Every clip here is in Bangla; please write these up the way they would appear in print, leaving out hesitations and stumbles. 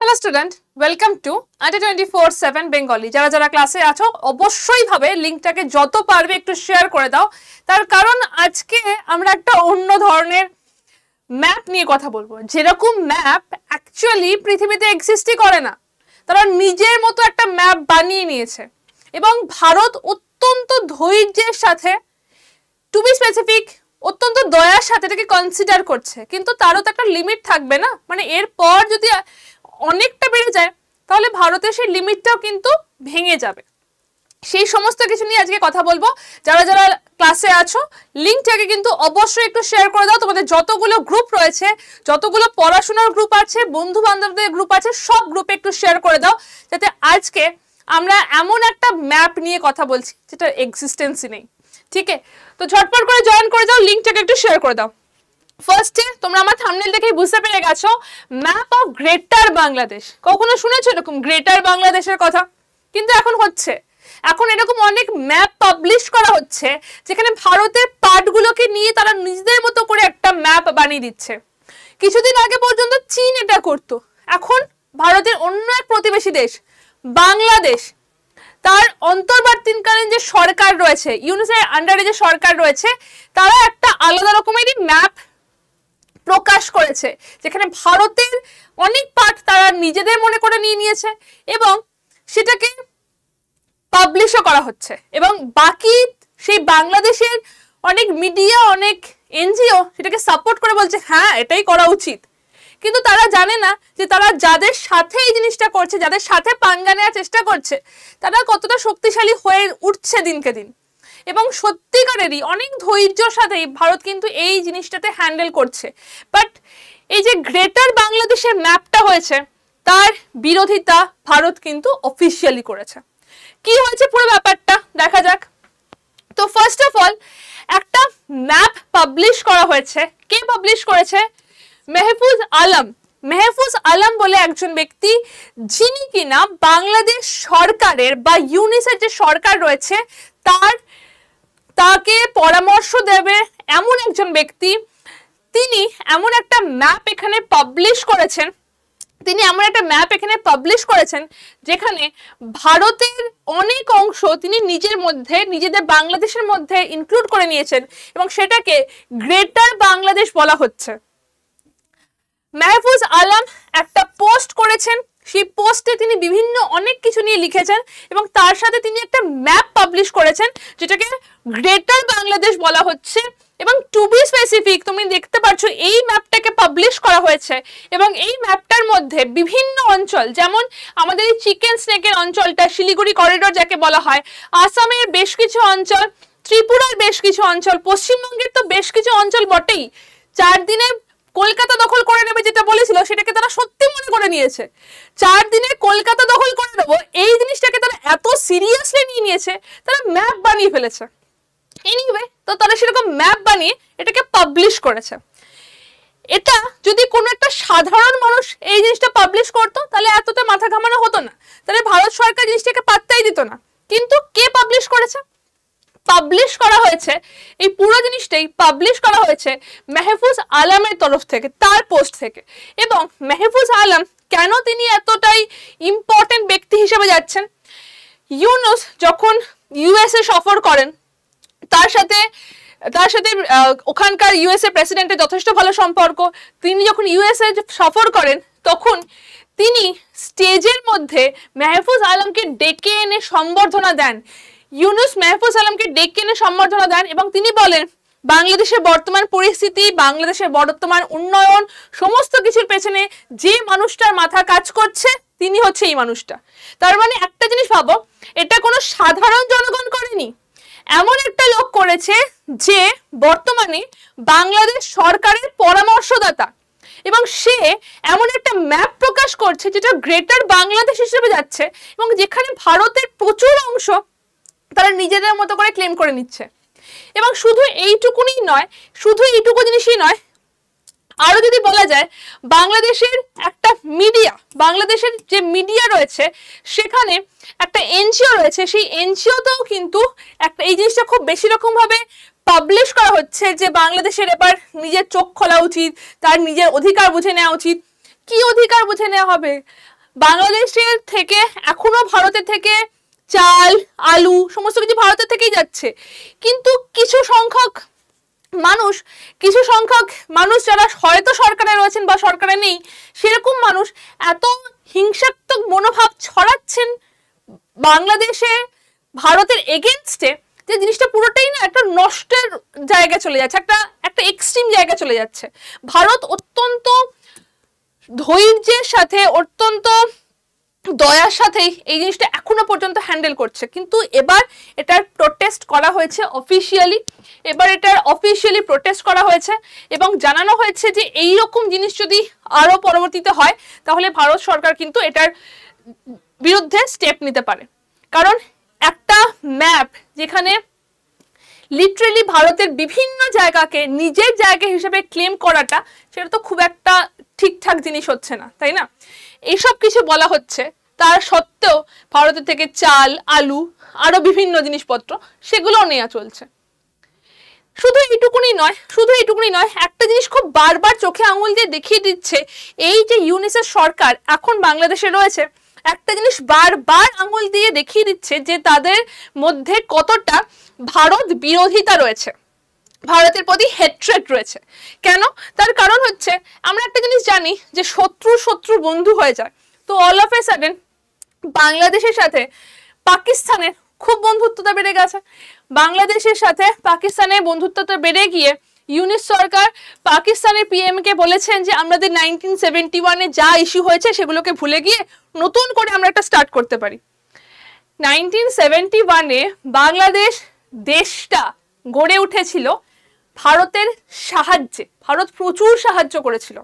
Hello student, welcome to under 24/7 Bengali. যারা যারা ক্লাসে আছো অবশ্যই ভাবে লিঙ্কটাকে যত পারবে একটু শেয়ার করে দাও। তার কারণ আজকে আমরা একটা অন্য ধরনের ম্যাপ নিয়ে কথা বলবো, যেরকম ম্যাপ অ্যাকচুয়ালি পৃথিবীতে এক্সিস্টই করে না। তারা নিজের মতো একটা ম্যাপ বানিয়ে নিয়েছে এবং ভারত অত্যন্ত ধৈর্যের সাথে, টু বি স্পেসিফিক অত্যন্ত দয়ার সাথে এটাকে কনসিডার করছে। কিন্তু তারও তো একটা লিমিট থাকবে না, মানে এরপর যদি অনেকটা বেড়ে যায় তাহলে ভারতের সেই লিমিটটাও কিন্তু ভেঙে যাবে। সেই সমস্ত কিছু নিয়ে আজকে কথা বলবো। যারা যারা ক্লাসে আছো লিঙ্কটাকে কিন্তু অবশ্যই একটু শেয়ার করে দাও। তোমাদের যতগুলো গ্রুপ রয়েছে, যতগুলো পড়াশোনার গ্রুপ আছে, বন্ধু বান্ধবদের গ্রুপ আছে, সব গ্রুপে একটু শেয়ার করে দাও, যাতে আজকে আমরা এমন একটা ম্যাপ নিয়ে কথা বলছি যেটা এক্সিস্টেন্সই নেই। ঠিক আছে, তো ঝটপট করে জয়েন করে দাও, লিঙ্কটাকে একটু শেয়ার করে দাও। ফার্স্টে তোমরা আমার থাম্বনেল দেখেই বুঝতে পেরে গেছো, ম্যাপ অফ গ্রেটার বাংলাদেশ। কখনো শুনেছো এরকম গ্রেটার বাংলাদেশের কথা? কিন্তু এখন হচ্ছে, এখন এরকম অনেক ম্যাপ পাবলিশ করা হচ্ছে যেখানে ভারতের পার্টগুলোকে নিয়ে তারা নিজেদের মতো করে একটা ম্যাপ বানিয়ে দিচ্ছে। কিছুদিন আগে পর্যন্ত চীন এটা করতো, এখন ভারতের অন্য এক প্রতিবেশী দেশ বাংলাদেশ, তার অন্তর্বর্তীকালীন যে সরকার রয়েছে, ইউনিসের আন্ডারে যে সরকার রয়েছে, তারা একটা আলাদা রকমেরই ম্যাপ প্রকাশ করেছে যেখানে ভারতের অনেক পার্ট তারা নিজেদের মনে করে নিয়ে নিয়েছে এবং সেটাকে পাবলিশও করা হচ্ছে। এবং বাকি সেই বাংলাদেশের অনেক মিডিয়া, অনেক এনজিও সেটাকে সাপোর্ট করে বলছে হ্যাঁ এটাই করা উচিত। কিন্তু তারা জানে না যে তারা যাদের সাথে এই জিনিসটা করছে, যাদের সাথে পাঙ্গা নেওয়ার চেষ্টা করছে, তারা কতটা শক্তিশালী হয়ে উঠছে দিনকে দিন। এবং সত্যিকারেরই অনেক ধৈর্যর সাথেই ভারত কিন্তু এই জিনিসটাতে হ্যান্ডেল করছে। বাট এই যে গ্রেটার বাংলাদেশের ম্যাপটা হয়েছে, তার বিরোধিতা ভারত কিন্তু অফিসিয়ালি করেছে। কি হয়েছে পুরো ব্যাপারটা দেখা যাক। তো ফার্স্ট অফ অল একটা ম্যাপ পাবলিশ করা হয়েছে। কে পাবলিশ করেছে? মেহফুজ আলম। মেহফুজ আলম বলে একজন ব্যক্তি, যিনি কিনা বাংলাদেশ সরকারের বা ইউনিসের যে সরকার রয়েছে তাকে পরামর্শ দেবে এমন একজন ব্যক্তি। তিনি এমন একটা ম্যাপ এখানে পাবলিশ করেছেন যেখানে ভারতের অনেক অংশ তিনি নিজেদের বাংলাদেশের মধ্যে ইনক্লুড করে নিয়েছেন এবং সেটাকে গ্রেটার বাংলাদেশ বলা হচ্ছে। মেহফুজ আলম একটা পোস্ট করেছেন, সেই পোস্টে তিনি বিভিন্ন অনেক কিছু নিয়ে লিখেছেন এবং তার সাথে তিনি একটা ম্যাপ পাবলিশ করেছেন যেটাকে গ্রেটার বাংলাদেশ বলা হচ্ছে। এবং টু বি স্পেসিফিক তুমি দেখতে পাচ্ছ এই ম্যাপটাকে পাবলিশ করা হয়েছে এবং এই ম্যাপটার মধ্যে বিভিন্ন অঞ্চল, যেমন আমাদের এই চিকেন স্নেকের অঞ্চলটা, শিলিগুড়ি করিডোর যাকে বলা হয়, আসামের বেশ কিছু অঞ্চল, ত্রিপুরার বেশ কিছু অঞ্চল, পশ্চিমবঙ্গের তো বেশ কিছু অঞ্চল বটেই। 4 দিনে কলকাতা দখল করে নেবে যেটা বলেছিল সেটাকে তারা সত্যি মনে করে নিয়েছে। 4 দিনে কলকাতা দখল করে নেবো এই জিনিসটাকে তারা এত সিরিয়াসলি নিয়ে নিয়েছে, তারা ম্যাপ বানিয়ে ফেলেছে। এনিওয়ে, তো তারা সেরকম ম্যাপ বানিয়ে এটাকে পাবলিশ করেছে। এটা যদি কোনো একটা সাধারণ মানুষ এই জিনিসটা পাবলিশ করতো তাহলে এতটা মাথা ঘামানো হতো না, তাহলে ভারত সরকার জিনিসটাকে পাত্তাই দিত না। কিন্তু কে পাবলিশ করেছে? পাবলিশ করা হয়েছে, এই পুরো জিনিসটাই পাবলিশ করা হয়েছে মেহফুজ আলমের তরফ থেকে, তার পোস্ট থেকে। এবং মেহফুজ আলম কেন তিনি এতটাই ইম্পর্টেন্ট ব্যক্তি হিসেবে যাচ্ছেন? ইউনুস যখন ইউএসএ সফর করেন, তার সাথে ওখানকার ইউএসএ প্রেসিডেন্টের যথেষ্ট ভালো সম্পর্ক। তিনি যখন ইউএসএ সফর করেন তখন তিনি স্টেজের মধ্যে মেহফুজ আলমকে ডেকে এনে সম্বর্ধনা দেন। ইউনুস মেহফুজ আলমকে ডেকে এনে সম্বর্ধনা দেন এবং তিনি বলেন বাংলাদেশের বর্তমান পরিস্থিতি, বাংলাদেশের বর্তমান উন্নয়ন, সমস্ত কিছুর পেছনে যে মানুষটার মাথা কাজ করছে তিনি হচ্ছে এই মানুষটা। তার মানে একটা জিনিস ভাবো, এটা কোনো সাধারণ জনগণ করেনি, এমন একটা লোক করেছে যে বর্তমানে বাংলাদেশ সরকারের পরামর্শদাতা এবং সে এমন একটা ম্যাপ প্রকাশ করছে যেটা গ্রেটার বাংলাদেশ হিসেবে যাচ্ছে এবং যেখানে ভারতের প্রচুর অংশ তারা নিজেদের মতো করে ক্লেম করে নিচ্ছে। এবং শুধু এইটুকু জিনিসই নয়, আরো যদি বলা যায় বাংলাদেশের একটা মিডিয়া, বাংলাদেশের যে মিডিয়া রয়েছে সেখানে একটা এনজিও রয়েছে, সেই এনজিওতেও কিন্তু একটা এই জিনিসটা খুব বেশি রকম ভাবে পাবলিশ করা হচ্ছে যে বাংলাদেশের এবার নিজের চোখ খোলা উচিত, তার নিজের অধিকার বুঝে নেওয়া উচিত। কি অধিকার বুঝে নেওয়া হবে? বাংলাদেশের থেকে এখনো ভারতের থেকে চাল আলু সমস্ত কিছু ভারতের থেকেই যাচ্ছে, কিন্তু কিছু সংখ্যক মানুষ যারা হয়তো সরকারে রয়েছেন বা সরকারে নেই, সেরকম মানুষ এত হিংসাত্মক মনোভাব ছড়াচ্ছেন বাংলাদেশে ভারতের এগেনস্টে, যে জিনিসটা পুরোটাই না একটা নষ্টের জায়গায় চলে যাচ্ছে, একটা এক্সট্রিম জায়গায় চলে যাচ্ছে। ভারত অত্যন্ত ধৈর্যের সাথে, অত্যন্ত দয়ার সাথেই এই জিনিসটা এখনো পর্যন্ত হ্যান্ডেল করছে, কিন্তু এবার এটার প্রোটেস্ট করা হয়েছে অফিসিয়ালি, প্রোটেস্ট করা হয়েছে এবং জানানো হয়েছে যে এই রকম জিনিস যদি আরো পরবর্তীতে হয় তাহলে ভারত সরকার কিন্তু এটার বিরুদ্ধে স্টেপ নিতে পারে। কারণ একটা ম্যাপ যেখানে লিটারেলি ভারতের বিভিন্ন জায়গাকে নিজের জায়গা হিসেবে ক্লেম করাটা, সেটা তো খুব একটা ঠিকঠাক জিনিস হচ্ছে না, তাই না? এইসব কিছু বলা হচ্ছে, তার সত্ত্বেও ভারতের থেকে চাল আলু আরো বিভিন্ন জিনিসপত্র সেগুলোও নেওয়া চলছে। শুধু এইটুকুনি নয়, একটা জিনিস খুব বারবার চোখে আঙুল দিয়ে দেখিয়ে দিচ্ছে, এই যে ইউনিসেফ সরকার এখন বাংলাদেশে রয়েছে, একটা জিনিস বারবার আঙুল দিয়ে দেখিয়ে দিচ্ছে যে তাদের মধ্যে কতটা ভারত বিরোধিতা রয়েছে, ভারতের প্রতি হেট্রেড রয়েছে। কেন? তার কারণ হচ্ছে আমরা একটা জিনিস জানি যে শত্রু বন্ধু হয়ে যায়। তো অল অফ এ সাডেন বাংলাদেশের সাথে পাকিস্তানের খুব বন্ধুত্বতা বেড়ে গেছে। বাংলাদেশের সাথে পাকিস্তানের বন্ধুত্বতা বেড়ে গিয়ে ইউনিস সরকার পাকিস্তানের পিএম কে বলেছেন যে আমাদের 1971-এ যা ইস্যু হয়েছে সেগুলোকে ভুলে গিয়ে নতুন করে আমরা একটা স্টার্ট করতে পারি। 1971-এ বাংলাদেশ দেশটা গড়ে উঠেছিল ভারতের সাহায্যে, ভারত প্রচুর সাহায্য করেছিল,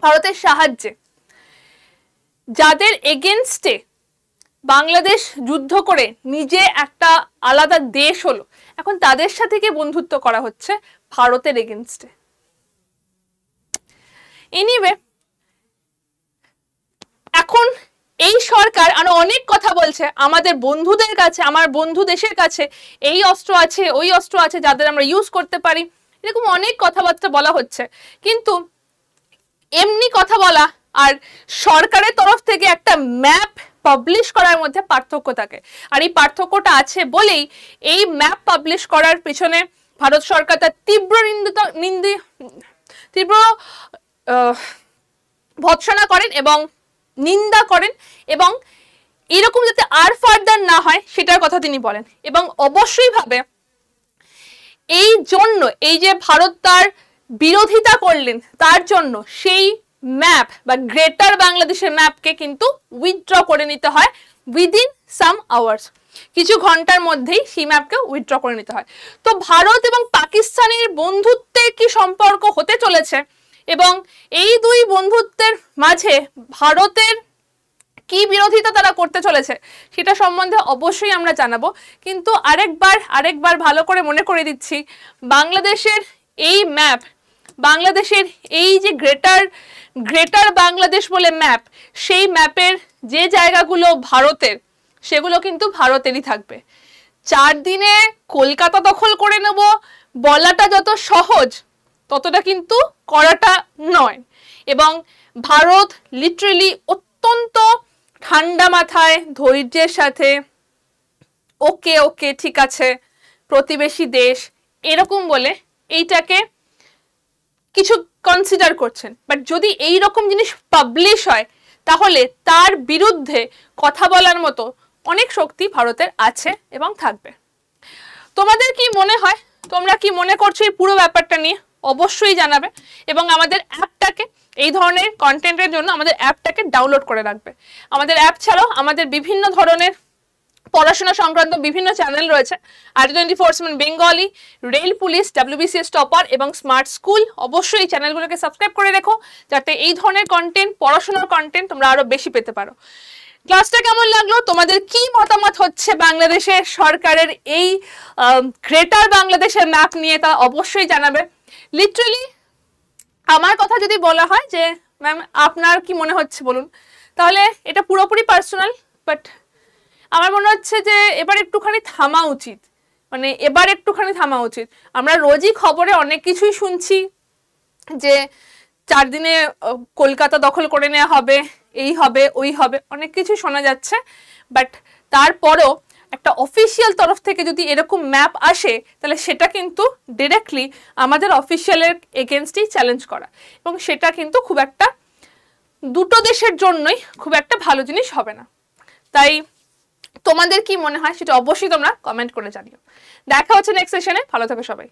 ভারতের সাহায্যে যাদের এগেনস্টে বাংলাদেশ যুদ্ধ করে নিজে একটা আলাদা দেশ হলো, এখন তাদের সাথে কি বন্ধুত্ব করা হচ্ছে ভারতের এগেনস্টে। এনিওয়ে, এখন এই সরকার আরো অনেক কথা বলছে আমাদের বন্ধুদের কাছে, আমার বন্ধু দেশের কাছে এই অস্ত্র আছে, ওই অস্ত্র আছে যাদের আমরা ইউজ করতে পারি, এরকম অনেক কথাবার্তা বলা হচ্ছে। কিন্তু এমনি কথা বলা আর সরকারের তরফ থেকে একটা ম্যাপ পাবলিশ করার মধ্যে পার্থক্য থাকে, আর এই পার্থক্যটা আছে বলেই এই ম্যাপ পাবলিশ করার পিছনে ভারত সরকার তার তীব্র ভৎসনা করেন এবং নিন্দা করেন, এবং এরকম যাতে আর ফার্দার না হয় সেটার কথা তিনি বলেন। এবং অবশ্যই ভাবে এই জন্য, এই যে ভারত তার বিরোধিতা করলেন তার জন্য সেই ম্যাপ বা গ্রেটার বাংলাদেশের ম্যাপকে কিন্তু উইথড্র করে নিতে হয় উইদিন সাম আওয়ার্স, কিছু ঘন্টার মধ্যেই সেই ম্যাপকে উইথড্র করে নিতে হয়। তো ভারত এবং পাকিস্তানের বন্ধুত্বের কি সম্পর্ক হতে চলেছে এবং এই দুই বন্ধুত্বের মাঝে ভারতের কি বিরোধিতা তারা করতে চলেছে সেটা সম্বন্ধে অবশ্যই আমরা জানাবো। কিন্তু আরেকবার ভালো করে মনে করে দিচ্ছি, বাংলাদেশের এই ম্যাপ, বাংলাদেশের এই যে গ্রেটার বাংলাদেশ বলে ম্যাপ, সেই ম্যাপের যে জায়গাগুলো ভারতের সেগুলো কিন্তু ভারতেরই থাকবে। 4 দিনে কলকাতা দখল করে নেব বলাটা যত সহজ ততটা কিন্তু করাটা নয়। এবং ভারত লিটারেলি অত্যন্ত ঠান্ডা মাথায় ধৈর্যের সাথে ওকে ঠিক আছে প্রতিবেশী দেশ এরকম বলে এইটাকে কিছু কনসিডার করছেন। বাট যদি এই রকম জিনিস পাবলিশ হয় তাহলে তার বিরুদ্ধে কথা বলার মতো অনেক শক্তি ভারতের আছে এবং থাকবে। তোমাদের কি মনে হয়, তোমরা কি মনে করছো এই পুরো ব্যাপারটা নিয়ে অবশ্যই জানাবে, এবং আমাদের অ্যাপটাকে, এই ধরনের কন্টেন্টের জন্য আমাদের অ্যাপটাকে ডাউনলোড করে রাখবে। আমাদের অ্যাপ ছাড়াও আমাদের বিভিন্ন ধরনের পড়াশোনা সংক্রান্ত বিভিন্ন চ্যানেল রয়েছে, RJ24/7 Bengali, rail police, WBCS topper এবং স্মার্ট স্কুল। অবশ্যই এই চ্যানেলগুলোকে সাবস্ক্রাইব করে রেখো যাতে এই ধরনের কন্টেন্ট, পড়াশোনার কন্টেন্ট তোমরা আরো বেশি পেতে পারো। ক্লাসটা কেমন লাগলো, তোমাদের কি মতামত হচ্ছে বাংলাদেশের সরকারের এই গ্রেটার বাংলাদেশের ম্যাপ নিয়ে তা অবশ্যই জানাবে। লিটারালি আমার কথা যদি বলা হয় যে ম্যাম আপনার কি মনে হচ্ছে বলুন, তাহলে এটা পুরোপুরি পার্সোনাল, বাট আমার মনে হচ্ছে যে এবার একটুখানি থামা উচিত, আমরা রোজই খবরে অনেক কিছুই শুনছি যে 4 দিনে কলকাতা দখল করে নেওয়া হবে, এই হবে ওই হবে, অনেক কিছু শোনা যাচ্ছে। বাট তারপরেও একটা অফিসিয়াল তরফ থেকে যদি এরকম ম্যাপ আসে তাহলে সেটা কিন্তু ডিরেক্টলি আমাদের অফিসিয়ালের এগেনস্টেই চ্যালেঞ্জ করা, এবং সেটা কিন্তু খুব একটা দুটো দেশের জন্যই খুব একটা ভালো জিনিস হবে না। তাই তোমাদের কি মনে হয় সেটা অবশ্যই তোমরা কমেন্ট করে জানিও। দেখা হচ্ছে নেক্সট সেশনে, ভালো থাকো সবাই।